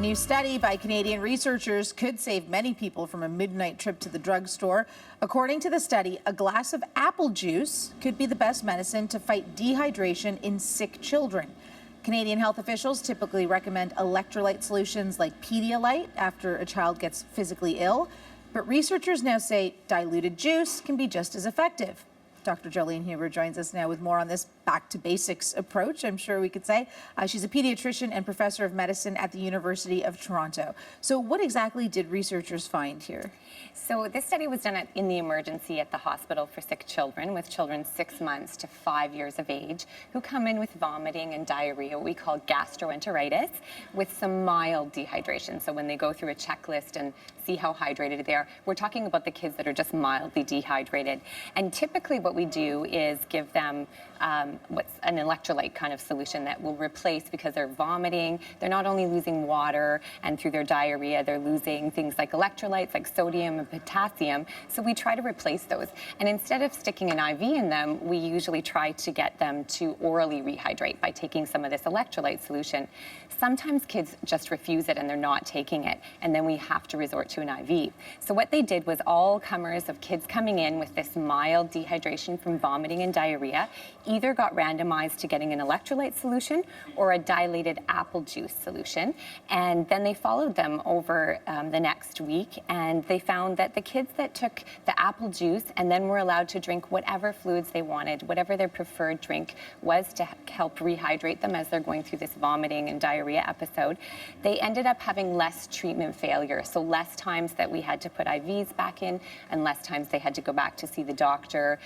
new study by Canadian researchers could save many people from a midnight trip to the drugstore. According to the study, a glass of apple juice could be the best medicine to fight dehydration in sick children. Canadian health officials typically recommend electrolyte solutions like Pedialyte after a child gets physically ill, but researchers now say diluted juice can be just as effective. Dr. Joelene Huber joins us now with more on this back-to-basics approach, I'm sure we could say. She's a pediatrician and professor of medicine at the University of Toronto. So what exactly did researchers find here? So this study was done in the emergency at the hospital for sick children, with children 6 months to 5 years of age, who come in with vomiting and diarrhea, what we call gastroenteritis, with some mild dehydration. So when they go through a checklist and see how hydrated they are, we're talking about the kids that are just mildly dehydrated. And typically what we do is give them what's an electrolyte kind of solution that will replace, because they're vomiting, they're not only losing water, and through their diarrhea, they're losing things like electrolytes, like sodium and potassium. So we try to replace those. And instead of sticking an IV in them, we usually try to get them to orally rehydrate by taking some of this electrolyte solution. Sometimes kids just refuse it and they're not taking it, and then we have to resort to an IV. So what they did was all comers of kids coming in with this mild dehydration from vomiting and diarrhea either got randomized to getting an electrolyte solution or a dilated apple juice solution. And then they followed them over the next week, and they found that the kids that took the apple juice and then were allowed to drink whatever fluids they wanted, whatever their preferred drink was to help rehydrate them as they're going through this vomiting and diarrhea episode, they ended up having less treatment failure. So less times that we had to put IVs back in, and less times they had to go back to see the doctor.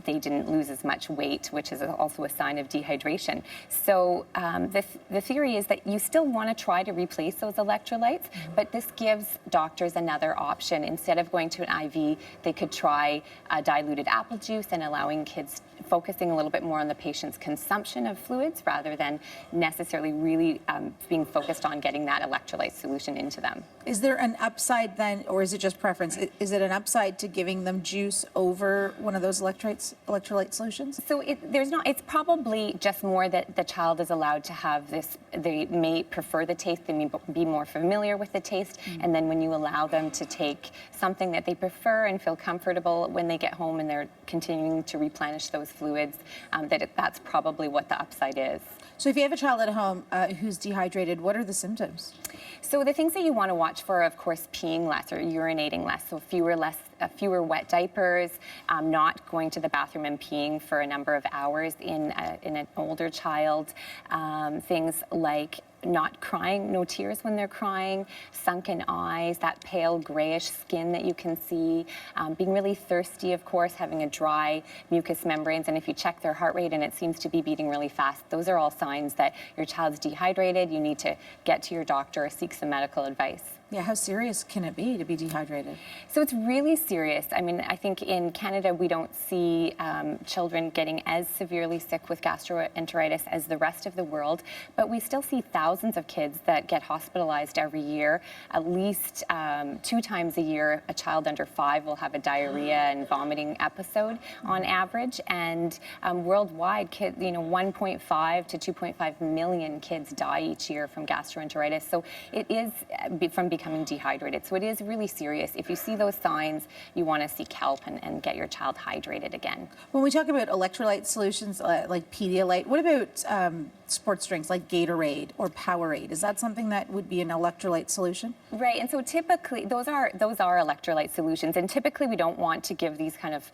They didn't lose as much weight, which is also a sign of dehydration. So the theory is that you still want to try to replace those electrolytes, but this gives doctors another option. Instead of going to an IV, they could try diluted apple juice and allowing kids, focusing a little bit more on the patient's consumption of fluids rather than necessarily really being focused on getting that electrolyte solution into them. Is there an upside then, or is it just preference? Is it an upside to giving them juice over one of those electrolyte solutions? So it's probably just more that the child is allowed to have this, they may prefer the taste, they may be more familiar with the taste, and then when you allow them to take something that they prefer and feel comfortable when they get home and they're continuing to replenish those fluids, that's probably what the upside is. So if you have a child at home who's dehydrated, what are the symptoms? So the things that you want to watch for are, of course, peeing less or urinating less. So fewer wet diapers, not going to the bathroom and peeing for a number of hours in an older child. Things like not crying, no tears when they're crying, sunken eyes, that pale grayish skin that you can see, being really thirsty, of course, having a dry mucous membranes, and if you check their heart rate and it seems to be beating really fast, those are all signs that your child's dehydrated. You need to get to your doctor or seek some medical advice. Yeah, how serious can it be to be dehydrated? So it's really serious. I mean, I think in Canada we don't see children getting as severely sick with gastroenteritis as the rest of the world, but we still see thousands of kids that get hospitalized every year. At least 2 times a year, a child under 5 will have a diarrhea and vomiting episode on average, and worldwide, 1.5 to 2.5 million kids die each year from gastroenteritis. So it is from becoming dehydrated. So it is really serious. If you see those signs, you want to seek help and get your child hydrated again. When we talk about electrolyte solutions like Pedialyte, what about sports drinks like Gatorade or Powerade? Is that something that would be an electrolyte solution? Right, and so typically those are electrolyte solutions, and typically we don't want to give these kind of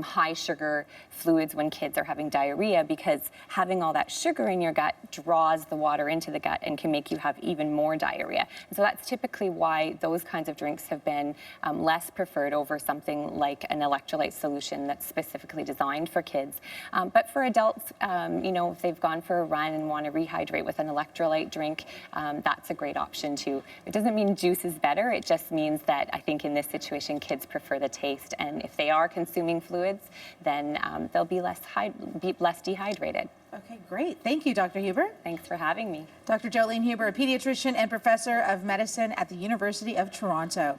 high sugar fluids when kids are having diarrhea, because having all that sugar in your gut draws the water into the gut and can make you have even more diarrhea. And so that's typically why those kinds of drinks have been less preferred over something like an electrolyte solution that's specifically designed for kids. But for adults, if they've gone for a run and want to rehydrate with an electrolyte drink, that's a great option too. It doesn't mean juice is better, it just means that I think in this situation kids prefer the taste, and if they are consuming fluids, then they'll be less dehydrated. Okay, great. Thank you, Dr. Huber. Thanks for having me. Dr. Joelene Huber, a pediatrician and professor of medicine at the University of Toronto.